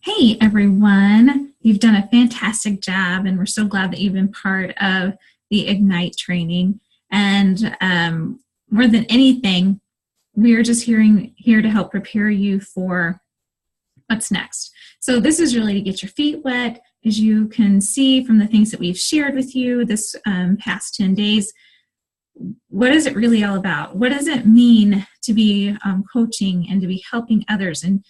Hey everyone, you've done a fantastic job, and we're so glad that you've been part of the Ignite training. And more than anything, we're just here to help prepare you for what's next. So this is really to get your feet wet. As you can see from the things that we've shared with you this past 10 days, what is it really all about? What does it mean to be coaching and to be helping others? And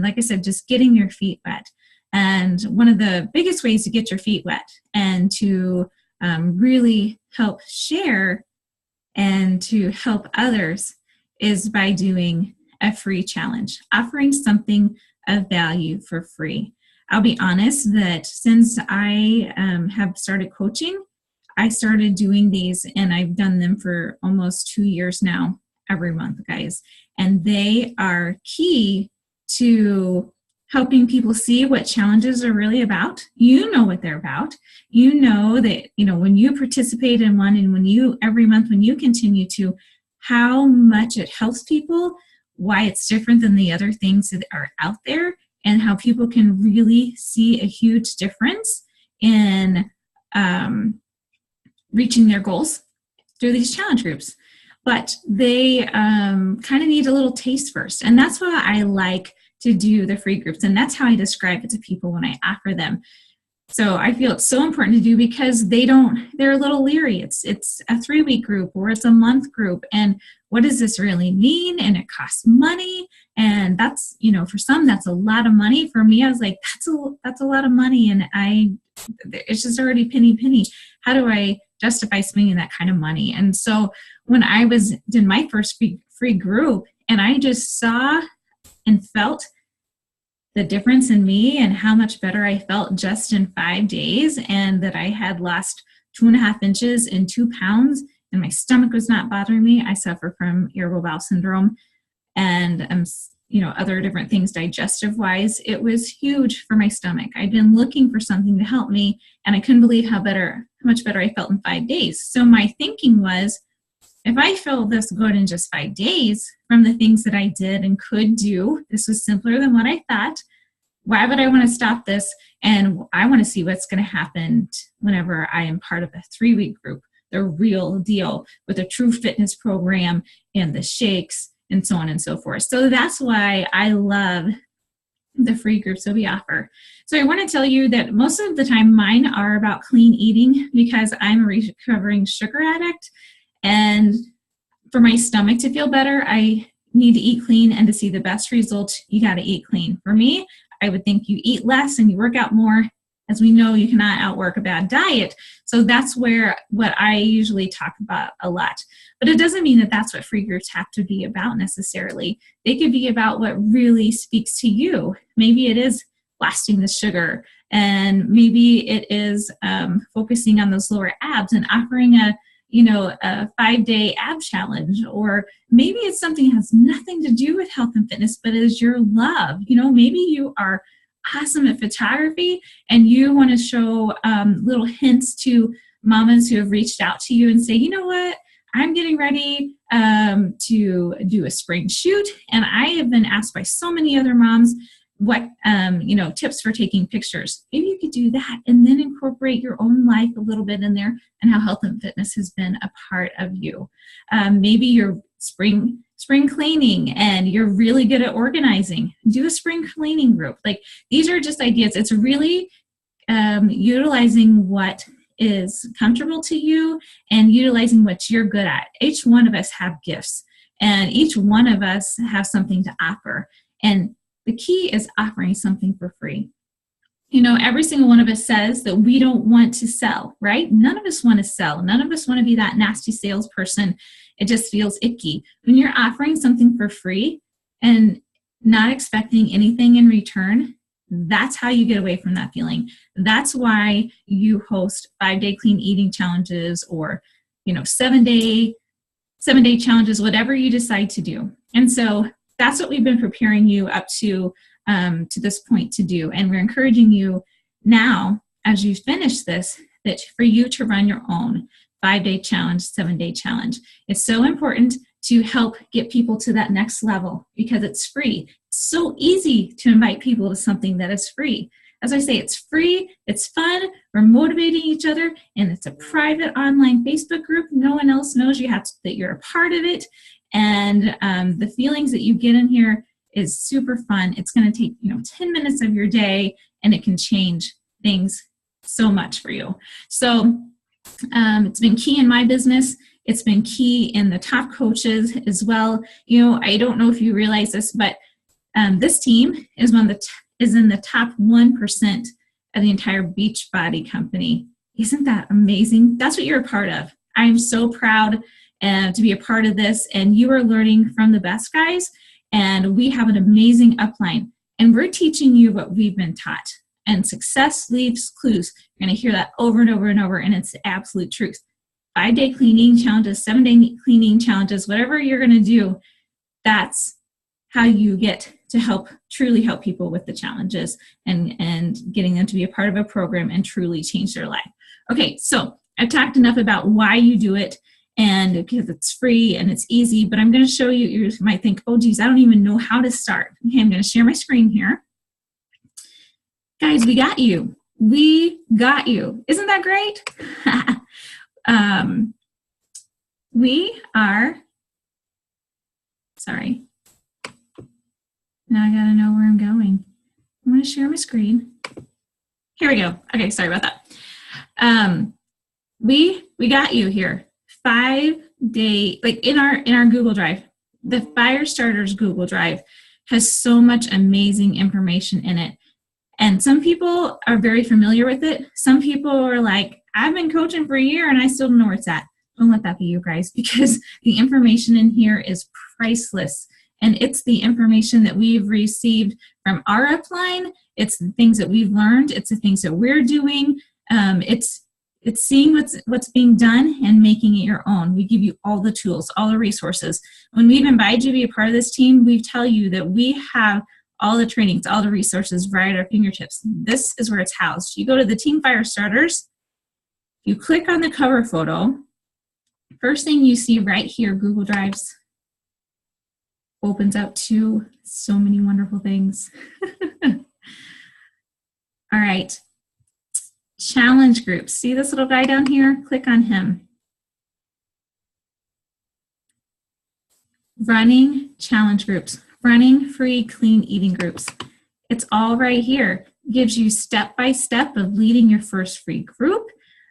like I said, just getting your feet wet. And one of the biggest ways to get your feet wet and to really help share and to help others is by doing a free challenge, offering something of value for free. I'll be honest that since I have started coaching, I started doing these, and I've done them for almost 2 years now, every month, guys. And they are key to helping people see what challenges are really about. You know what they're about. You know that, when you participate in one, and every month when you continue to, how much it helps people, why it's different than the other things that are out there, and how people can really see a huge difference in reaching their goals through these challenge groups. But they kind of need a little taste first. And that's why I like to do the free groups. And that's how I describe it to people when I offer them. So I feel it's so important to do because they're a little leery. It's a 3-week group or it's a month group. And what does this really mean? And it costs money. And that's, for some, that's a lot of money. For me, I was like, that's a lot of money. And it's just already penny. How do I justify spending that kind of money? And so when I did my first free group, and I just saw and felt the difference in me and how much better I felt just in 5 days, and that I had lost 2.5 inches and 2 pounds, and my stomach was not bothering me. I suffer from irritable bowel syndrome and other different things digestive wise. It was huge for my stomach. I'd been looking for something to help me, and I couldn't believe how much better I felt in 5 days. So my thinking was, if I feel this good in just 5 days from the things that I did and could do, this was simpler than what I thought. Why would I want to stop this? And I want to see what's going to happen whenever I am part of a 3-week group, the real deal, with a true fitness program and the shakes and so on and so forth. So that's why I love the free groups that we offer. So I want to tell you that most of the time mine are about clean eating, because I'm a recovering sugar addict. And for my stomach to feel better, I need to eat clean, and to see the best results, you got to eat clean. For me, I would think you eat less and you work out more. As we know, you cannot outwork a bad diet. So that's what I usually talk about a lot. But it doesn't mean that that's what free groups have to be about necessarily. They could be about what really speaks to you. Maybe it is blasting the sugar, and maybe it is focusing on those lower abs and offering a 5-day ab challenge. Or maybe it's something that has nothing to do with health and fitness, but is your love. Maybe you are awesome at photography and you want to show little hints to mamas who have reached out to you and say, you know what, I'm getting ready to do a spring shoot, and I have been asked by so many other moms what tips for taking pictures. Maybe you could do that and then incorporate your own life a little bit in there, and how health and fitness has been a part of you. Maybe you're spring cleaning and you're really good at organizing. Do a spring cleaning group. Like, these are just ideas. It's really utilizing what is comfortable to you and utilizing what you're good at. Each one of us have gifts, and each one of us have something to offer. And the key is offering something for free. Every single one of us says that we don't want to sell, right? None of us want to sell. None of us want to be that nasty salesperson. It just feels icky. When you're offering something for free and not expecting anything in return, that's how you get away from that feeling. That's why you host 5-day clean eating challenges, or 7-day challenges, whatever you decide to do. And so that's what we've been preparing you up to this point to do. And we're encouraging you now, as you finish this, that for you to run your own 5-day challenge, 7-day challenge. It's so important to help get people to that next level because it's free. It's so easy to invite people to something that is free. As I say, it's free, it's fun, we're motivating each other, and it's a private online Facebook group. No one else knows that you're a part of it. And the feelings that you get in here is super fun. It's going to take 10 minutes of your day, and it can change things so much for you. So it's been key in my business. It's been key in the top coaches as well. I don't know if you realize this, but this team is in the top 1% of the entire Beachbody company. Isn't that amazing? That's what you're a part of. I'm so proud to be a part of this, and you are learning from the best guys, and we have an amazing upline, and we're teaching you what we've been taught. And success leaves clues. You're going to hear that over and over and over, and it's the absolute truth. 5-day cleaning challenges, 7-day cleaning challenges, whatever you're going to do, that's how you get to truly help people with the challenges and getting them to be a part of a program and truly change their life. Okay, so I've talked enough about why you do it, and because it's free and it's easy, but I'm going to show you. You might think, oh geez, I don't even know how to start. Okay, I'm going to share my screen here. Guys, we got you. We got you. Isn't that great? We are, sorry. Now I gotta know where I'm going. I'm gonna share my screen. Here we go. Okay, sorry about that. We got you here. 5-day, like in our Google Drive. The Firestarters Google Drive has so much amazing information in it. And some people are very familiar with it. Some people are like, I've been coaching for a year and I still don't know where it's at. Don't let that be you guys, because the information in here is priceless. And it's the information that we've received from our upline. It's the things that we've learned. It's the things that we're doing. It's seeing what's being done and making it your own. We give you all the tools, all the resources. When we've invited you to be a part of this team, we tell you that we have all the trainings, all the resources right at our fingertips. This is where it's housed. You go to the Team Firestarters, you click on the cover photo. First thing you see right here, Google Drives, opens up to so many wonderful things. All right. Challenge groups. See this little guy down here? Click on him. Running challenge groups. Running free clean eating groups. It's all right here. Gives you step-by-step of leading your first free group.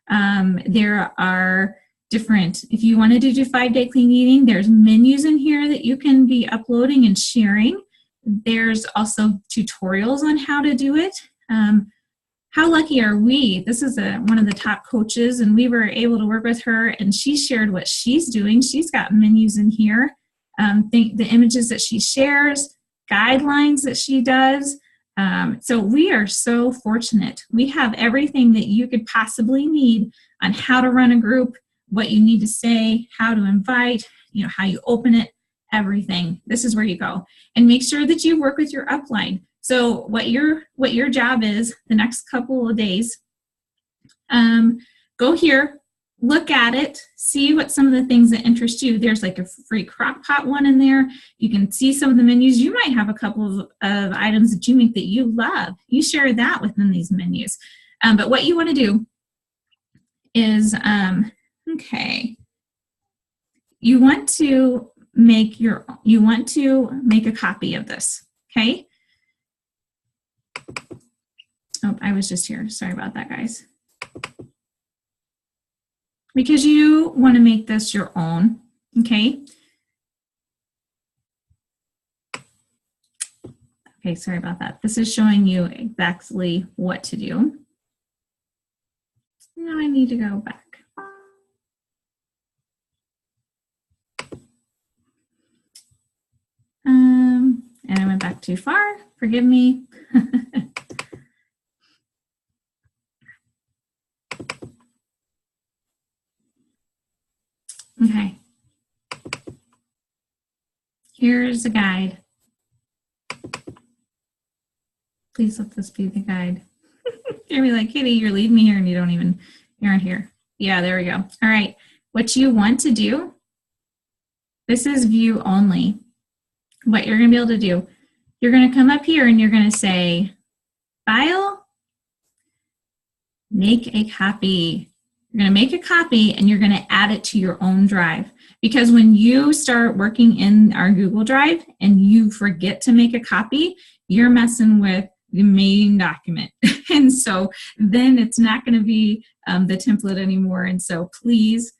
There are different, if you wanted to do 5-day clean eating, there's menus in here that you can be uploading and sharing. There's also tutorials on how to do it. How lucky are we? This is one of the top coaches, and we were able to work with her, and she shared what she's doing. She's got menus in here, the images that she shares, guidelines that she does. So we are so fortunate. We have everything that you could possibly need on how to run a group, what you need to say, how to invite, how you open it, everything. This is where you go. And make sure that you work with your upline. So what your job is the next couple of days, go here, look at it, see what some of the things that interest you. There's like a free crock pot one in there. You can see some of the menus. You might have a couple of items that you make that you love. You share that within these menus. But what you want to do is, you want to make a copy of this, okay? Oh, I was just here. Sorry about that, guys. Because you want to make this your own, okay? Okay, sorry about that. This is showing you exactly what to do. Now I need to go back. And I went back too far. Forgive me. Okay. Here's a guide. Please let this be the guide. You're like, Kitty, you're leaving me here and you aren't here. Yeah, there we go. All right. What you want to do, This is view only. What you're going to be able to do, you're going to come up here and you're going to say, File, make a copy. You're going to make a copy and you're going to add it to your own drive. Because when you start working in our Google Drive and you forget to make a copy, you're messing with the main document. And so then it's not going to be the template anymore. And so please,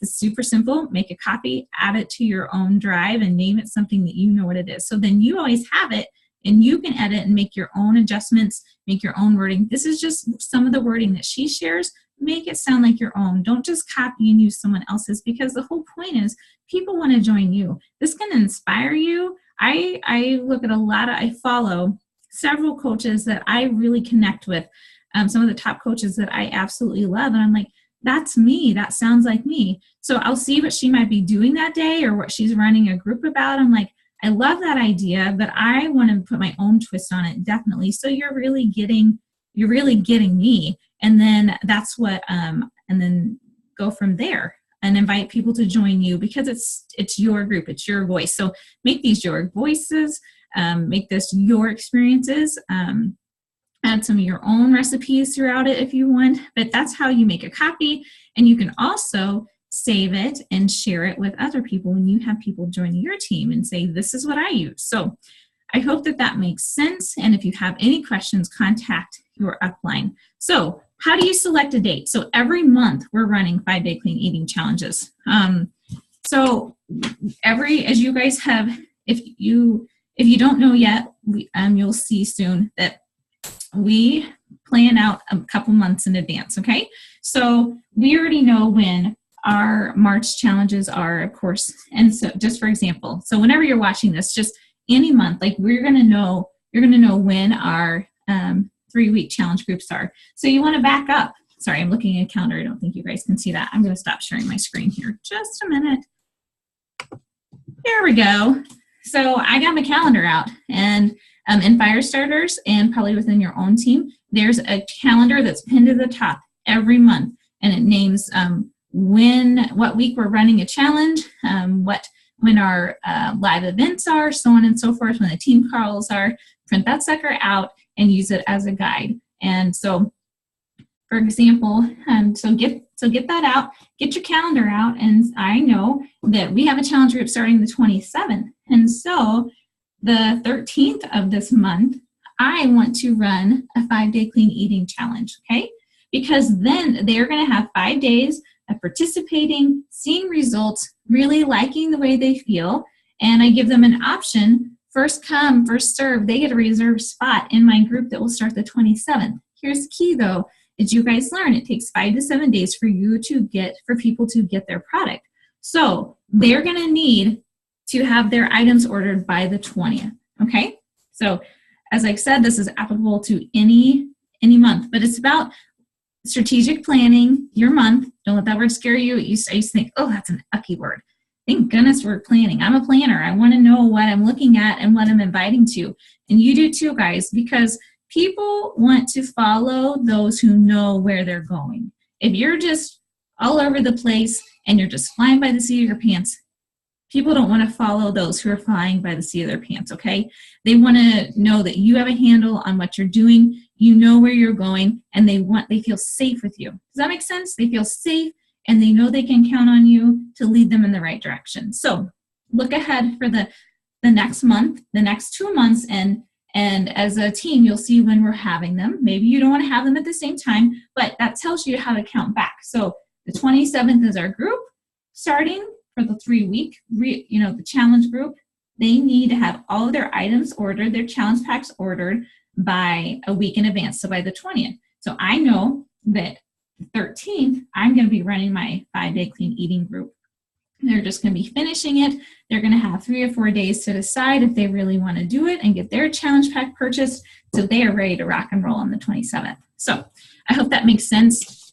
it's super simple. Make a copy, add it to your own drive, and name it something that you know what it is. So then you always have it, and you can edit and make your own adjustments, make your own wording. This is just some of the wording that she shares. Make it sound like your own. Don't just copy and use someone else's, because the whole point is people want to join you. This can inspire you. I look at I follow several coaches that I really connect with, some of the top coaches that I absolutely love. And I'm like, that's me. That sounds like me. So I'll see what she might be doing that day or what she's running a group about. I'm like, I love that idea, but I want to put my own twist on it, definitely. So you're really getting me. And then that's what, and then go from there and invite people to join you, because it's your group, it's your voice. So make these your voices, make this your experiences, add some of your own recipes throughout it if you want, but that's how you make a copy. And you can also save it and share it with other people when you have people joining your team and say, this is what I use. So I hope that makes sense. And if you have any questions, contact your upline. So how do you select a date? So every month we're running 5-day clean eating challenges. So as you guys have, if you don't know yet, you'll see soon that we plan out a couple months in advance, okay? So we already know when our March challenges are, of course. And so just for example, so whenever you're watching this, just any month, like you're going to know when our 3-week challenge groups are. So you want to back up. Sorry, I'm looking at a calendar. I don't think you guys can see that. I'm going to stop sharing my screen here. Just a minute. There we go. So I got my calendar out, and in Firestarters and probably within your own team, there's a calendar that's pinned to the top every month, and it names what week we're running a challenge, when our live events are, so on and so forth, when the team calls are. Print that sucker out and use it as a guide. And so, for example, so get that out, get your calendar out, and I know that we have a challenge group starting the 27th. And so the 13th of this month, I want to run a 5-day clean eating challenge, okay? Because then they're going to have 5 days of participating, seeing results, really liking the way they feel, and I give them an option. First come, first serve. They get a reserved spot in my group that will start the 27th. Here's the key though, as you guys learn, it takes 5 to 7 days for people to get their product. So they're gonna need to have their items ordered by the 20th, okay? So as I said, this is applicable to any month, but it's about strategic planning your month. Don't let that word scare you. I used to think, oh, that's an ucky word. Thank goodness we're planning. I'm a planner. I want to know what I'm looking at and what I'm inviting to. And you do too, guys, because people want to follow those who know where they're going. If you're just all over the place and you're just flying by the seat of your pants, people don't want to follow those who are flying by the seat of their pants, okay? They want to know that you have a handle on what you're doing, you know where you're going, and they feel safe with you. Does that make sense? They feel safe, and they know they can count on you to lead them in the right direction. So look ahead for the next month, the next 2 months, and as a team, you'll see when we're having them. Maybe you don't want to have them at the same time, but that tells you how to count back. So the 27th is our group starting for the 3-week, the challenge group. They need to have all of their items ordered, their challenge packs ordered by a week in advance, so by the 20th. So I know that the 13th, I'm going to be running my 5-day clean eating group. They're just going to be finishing it. They're going to have 3 or 4 days to decide if they really want to do it and get their challenge pack purchased, so they are ready to rock and roll on the 27th. So I hope that makes sense.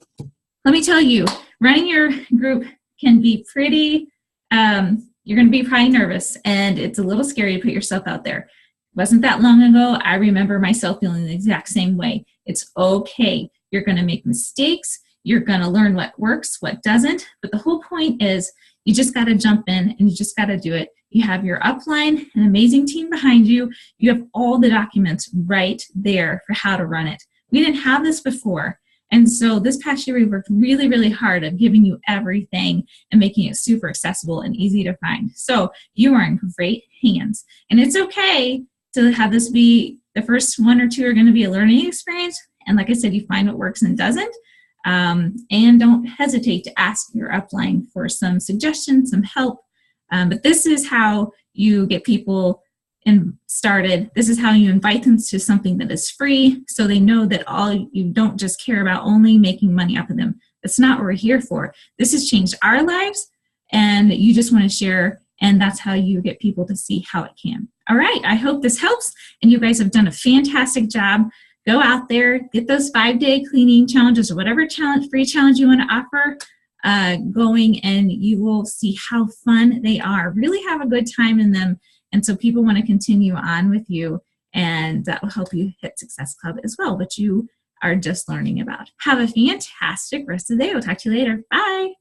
Let me tell you, running your group can be pretty, you're going to be probably nervous, and it's a little scary to put yourself out there. It wasn't that long ago. I remember myself feeling the exact same way. It's okay. You're going to make mistakes. You're going to learn what works, what doesn't. But the whole point is You just got to jump in and you just got to do it. You have your upline, an amazing team behind you. You have all the documents right there for how to run it. We didn't have this before. And so this past year, we worked really, really hard at giving you everything and making it super accessible and easy to find. So you are in great hands. And it's okay to have this be the first one or two are going to be a learning experience. And like I said, you find what works and doesn't. And don't hesitate to ask your upline for some suggestions, some help. But this is how you get people started. This is how you invite them to something that is free, so they know that you don't just care about only making money off of them. That's not what we're here for. This has changed our lives, and you just want to share, and that's how you get people to see how it can. All right, I hope this helps, and you guys have done a fantastic job. Go out there, get those 5-day cleaning challenges or whatever free challenge you want to offer going, and you will see how fun they are. Really have a good time in them. And so people want to continue on with you, and that will help you hit Success Club as well, which you are just learning about. Have a fantastic rest of the day. We'll talk to you later. Bye.